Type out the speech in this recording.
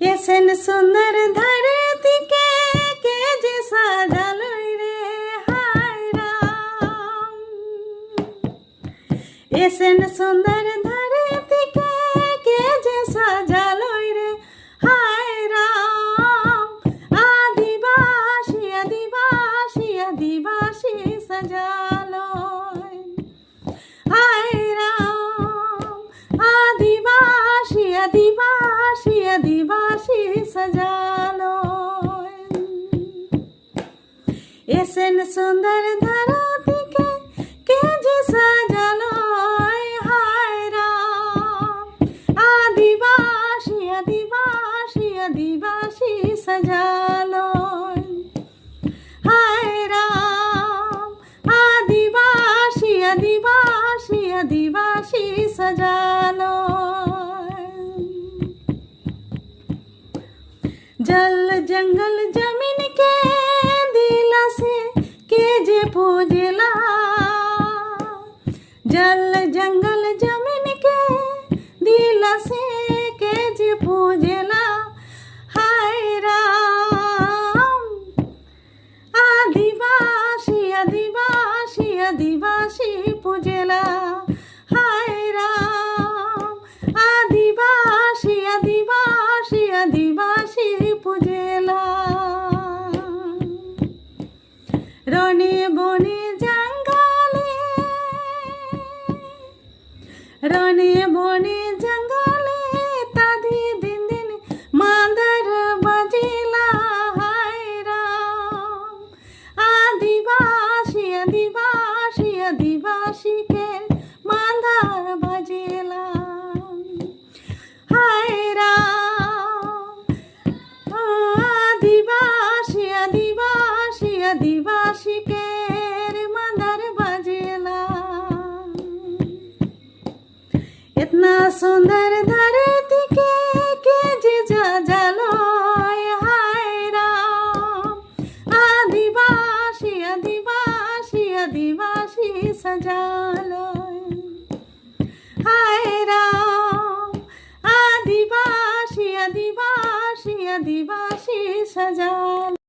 এসেন সুন্দর ধরতিকে কে যে সাজালই রে হায় রাম। এসেন সুন্দর ধরতিকে কে যে সাজালই রে হায় রাম। আদিবাসী আদিবাসী আদিবাসী সাজালই হায় রাম। আদিবাসী আদিবাসী আদিবাসী সাজালই। এসেন সুন্দর ধরতিকে কে যে সাজালই হায় রাম। আদিবাসী আদিবাসী আদিবাসী সাজালই হায় রাম। আদিবাসী আদিবাসী আদিবাসী সাজালই। जल जंगल जमीन के दिला से के जे पूजला। जल जंगल जमीन के दिला से के जे पूजला हाय राम। आदिवासी आदिवासी आदिवासी पूजला हाय राम। आदिवासी आदिवासी आदिवासी पूजेला। रने बने जंगले रने बने जंगले ताधी दिन दिन मांदर बजिला हाय राम। आदिवासी आदिवासी आदिवासी के मांदर बजिला हाय राम। आदिवासी आदिवासी आदिवासी के मांदर बजिला। इतना सुंदर धरती के जे जालई हाय राम। आदिवासी आदिवासी आदिवासी सजालई हाय राम। आदिवासी आदिवासी आदिवासी सजालई।